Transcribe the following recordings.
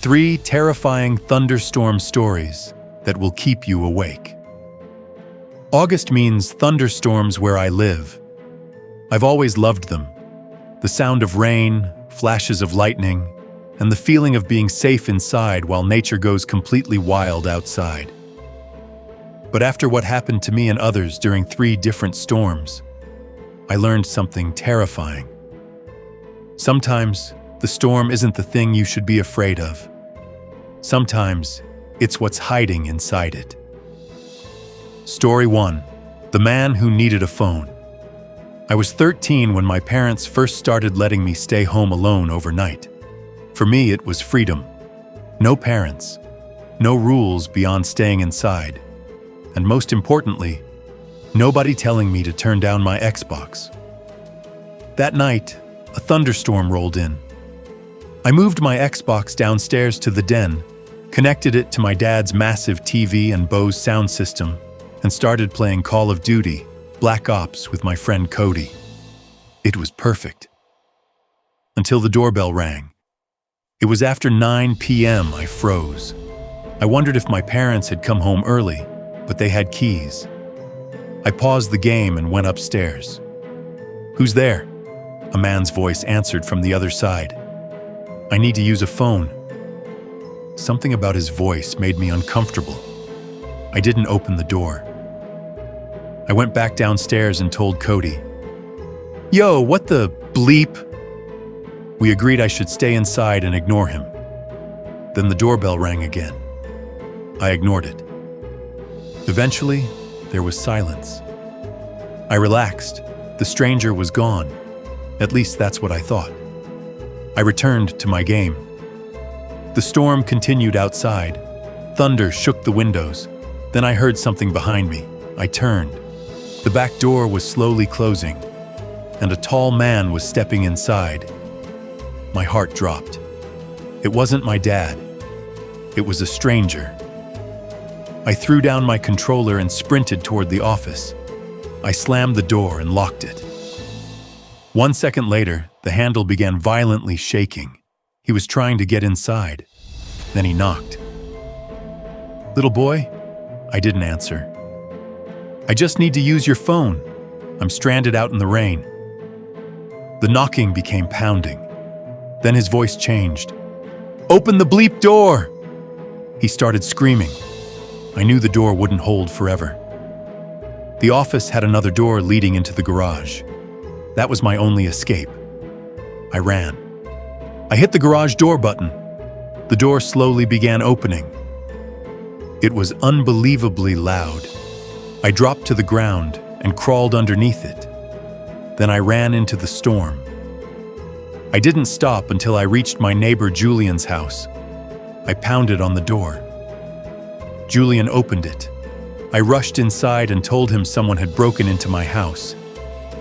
3 terrifying thunderstorm stories that will keep you awake. August means thunderstorms where I live. I've always loved them. The sound of rain, flashes of lightning, and the feeling of being safe inside while nature goes completely wild outside. But after what happened to me and others during 3 different storms, I learned something terrifying. Sometimes, the storm isn't the thing you should be afraid of. Sometimes, it's what's hiding inside it. Story 1. The Man Who Needed a Phone. I was 13 when my parents first started letting me stay home alone overnight. For me, it was freedom. No parents. No rules beyond staying inside. And most importantly, nobody telling me to turn down my Xbox. That night, a thunderstorm rolled in. I moved my Xbox downstairs to the den, connected it to my dad's massive TV and Bose sound system, and started playing Call of Duty, Black Ops with my friend Cody. It was perfect. Until the doorbell rang. It was after 9 p.m. I froze. I wondered if my parents had come home early, but they had keys. I paused the game and went upstairs. "Who's there?" A man's voice answered from the other side. "I need to use a phone." Something about his voice made me uncomfortable. I didn't open the door. I went back downstairs and told Cody, "Yo, what the bleep?" We agreed I should stay inside and ignore him. Then the doorbell rang again. I ignored it. Eventually, there was silence. I relaxed. The stranger was gone. At least that's what I thought. I returned to my game. The storm continued outside. Thunder shook the windows. Then I heard something behind me. I turned. The back door was slowly closing, and a tall man was stepping inside. My heart dropped. It wasn't my dad. It was a stranger. I threw down my controller and sprinted toward the office. I slammed the door and locked it. 1 second later, the handle began violently shaking. He was trying to get inside. Then he knocked. "Little boy?" I didn't answer. "I just need to use your phone. I'm stranded out in the rain." The knocking became pounding. Then his voice changed. "Open the bleep door!" He started screaming. I knew the door wouldn't hold forever. The office had another door leading into the garage. That was my only escape. I ran. I hit the garage door button. The door slowly began opening. It was unbelievably loud. I dropped to the ground and crawled underneath it. Then I ran into the storm. I didn't stop until I reached my neighbor Julian's house. I pounded on the door. Julian opened it. I rushed inside and told him someone had broken into my house.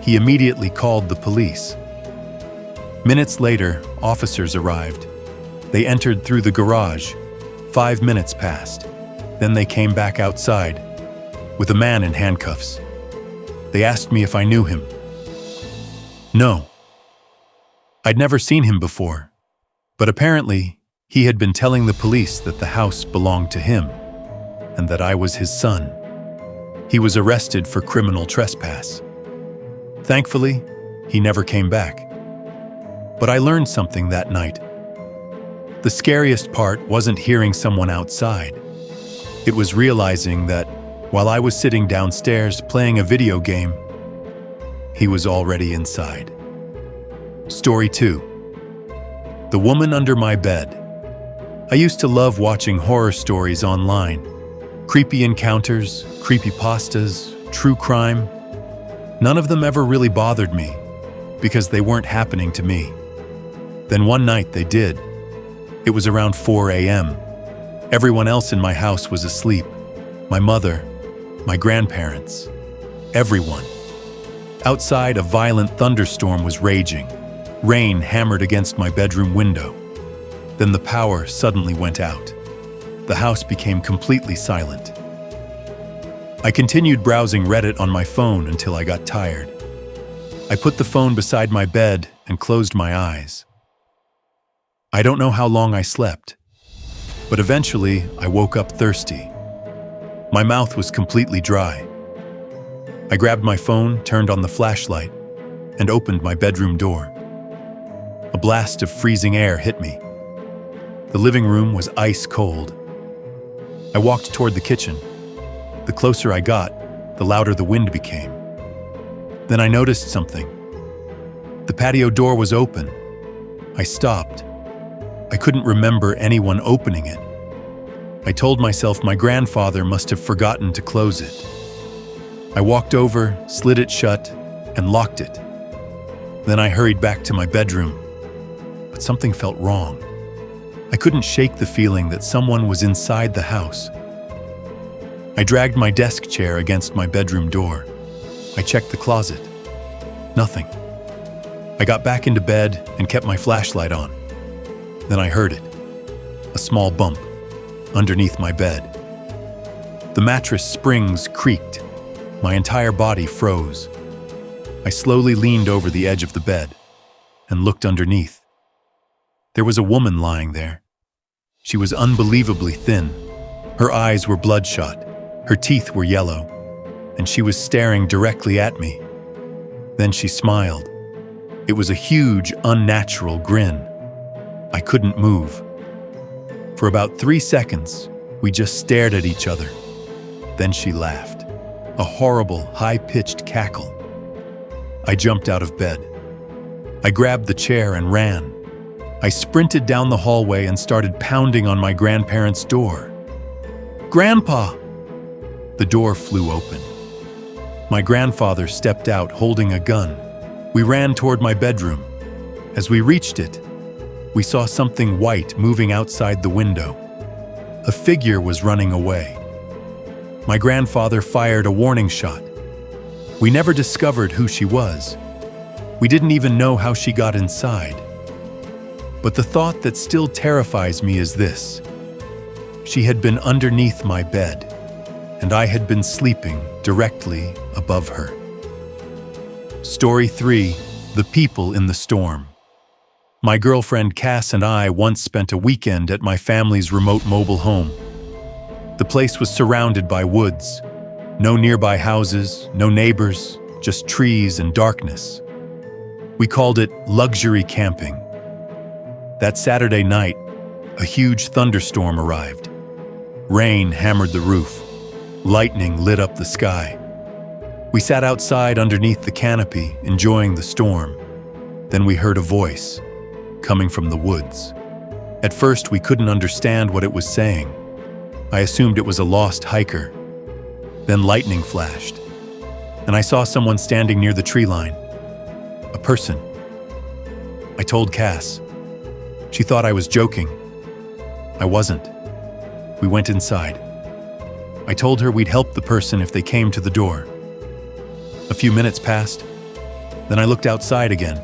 He immediately called the police. Minutes later, officers arrived. They entered through the garage. 5 minutes passed. Then they came back outside, with a man in handcuffs. They asked me if I knew him. No. I'd never seen him before, but apparently he had been telling the police that the house belonged to him, and that I was his son. He was arrested for criminal trespass. Thankfully, he never came back. But I learned something that night. The scariest part wasn't hearing someone outside. It was realizing that while I was sitting downstairs playing a video game, he was already inside. Story 2. The Woman Under My Bed. I used to love watching horror stories online. Creepy encounters, creepypastas, true crime. None of them ever really bothered me, because they weren't happening to me. Then one night they did. It was around 4 a.m. Everyone else in my house was asleep. My mother, my grandparents, everyone. Outside, a violent thunderstorm was raging. Rain hammered against my bedroom window. Then the power suddenly went out. The house became completely silent. I continued browsing Reddit on my phone until I got tired. I put the phone beside my bed and closed my eyes. I don't know how long I slept. But eventually, I woke up thirsty. My mouth was completely dry. I grabbed my phone, turned on the flashlight, and opened my bedroom door. A blast of freezing air hit me. The living room was ice cold. I walked toward the kitchen. The closer I got, the louder the wind became. Then I noticed something. The patio door was open. I stopped. I couldn't remember anyone opening it. I told myself my grandfather must have forgotten to close it. I walked over, slid it shut, and locked it. Then I hurried back to my bedroom, but something felt wrong. I couldn't shake the feeling that someone was inside the house. I dragged my desk chair against my bedroom door. I checked the closet. Nothing. I got back into bed and kept my flashlight on. Then I heard it. A small bump underneath my bed. The mattress springs creaked. My entire body froze. I slowly leaned over the edge of the bed and looked underneath. There was a woman lying there. She was unbelievably thin. Her eyes were bloodshot. Her teeth were yellow, and she was staring directly at me. Then she smiled. It was a huge, unnatural grin. I couldn't move. For about 3 seconds, we just stared at each other. Then she laughed. A horrible, high-pitched cackle. I jumped out of bed. I grabbed the chair and ran. I sprinted down the hallway and started pounding on my grandparents' door. "Grandpa!" The door flew open. My grandfather stepped out holding a gun. We ran toward my bedroom. As we reached it, we saw something white moving outside the window. A figure was running away. My grandfather fired a warning shot. We never discovered who she was. We didn't even know how she got inside. But the thought that still terrifies me is this. She had been underneath my bed, and I had been sleeping directly above her. Story 3: The People in the Storm. My girlfriend Cass and I once spent a weekend at my family's remote mobile home. The place was surrounded by woods. No nearby houses, no neighbors, just trees and darkness. We called it luxury camping. That Saturday night, a huge thunderstorm arrived. Rain hammered the roof. Lightning lit up the sky. We sat outside underneath the canopy, enjoying the storm. Then we heard a voice, coming from the woods. At first, we couldn't understand what it was saying. I assumed it was a lost hiker. Then lightning flashed, and I saw someone standing near the tree line. A person. I told Cass. She thought I was joking. I wasn't. We went inside. I told her we'd help the person if they came to the door. A few minutes passed. Then I looked outside again.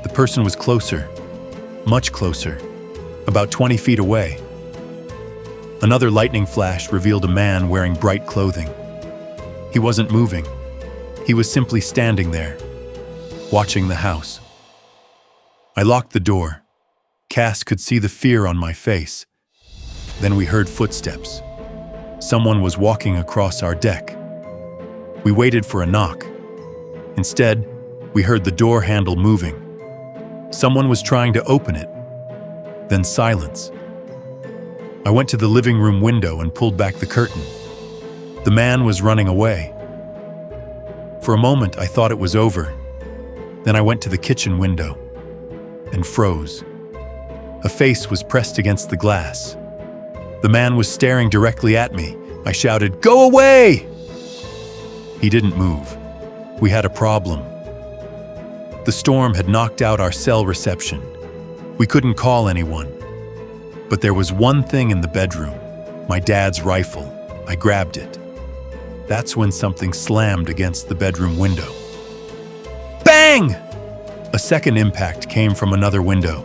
The person was closer, much closer, about 20 feet away. Another lightning flash revealed a man wearing bright clothing. He wasn't moving. He was simply standing there, watching the house. I locked the door. Cass could see the fear on my face. Then we heard footsteps. Someone was walking across our deck. We waited for a knock. Instead, we heard the door handle moving. Someone was trying to open it. Then silence. I went to the living room window and pulled back the curtain. The man was running away. For a moment, I thought it was over. Then I went to the kitchen window and froze. A face was pressed against the glass. The man was staring directly at me. I shouted, "Go away!" He didn't move. We had a problem. The storm had knocked out our cell reception. We couldn't call anyone. But there was one thing in the bedroom, my dad's rifle. I grabbed it. That's when something slammed against the bedroom window. Bang! A second impact came from another window.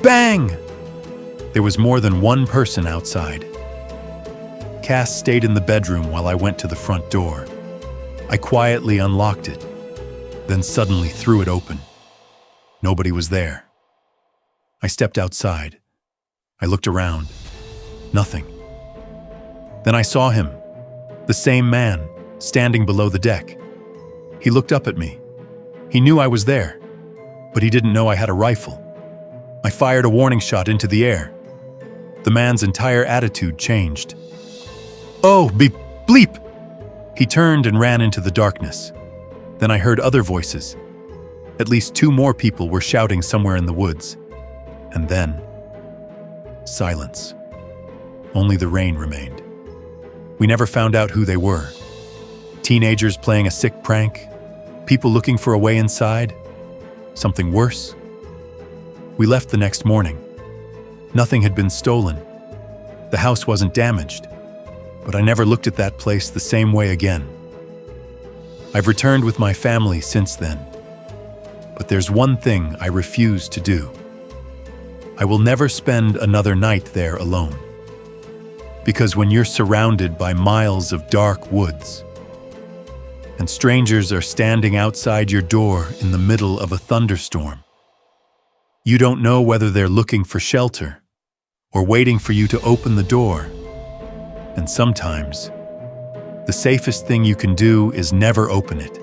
Bang! There was more than one person outside. Cass stayed in the bedroom while I went to the front door. I quietly unlocked it, then suddenly threw it open. Nobody was there. I stepped outside. I looked around. Nothing. Then I saw him, the same man, standing below the deck. He looked up at me. He knew I was there, but he didn't know I had a rifle. I fired a warning shot into the air. The man's entire attitude changed. "Oh, bleep!" He turned and ran into the darkness. Then I heard other voices. At least 2 more people were shouting somewhere in the woods. And then, silence. Only the rain remained. We never found out who they were. Teenagers playing a sick prank? People looking for a way inside? Something worse? We left the next morning. Nothing had been stolen. The house wasn't damaged. But I never looked at that place the same way again. I've returned with my family since then. But there's one thing I refuse to do. I will never spend another night there alone. Because when you're surrounded by miles of dark woods, and strangers are standing outside your door in the middle of a thunderstorm, you don't know whether they're looking for shelter or waiting for you to open the door. And sometimes, the safest thing you can do is never open it.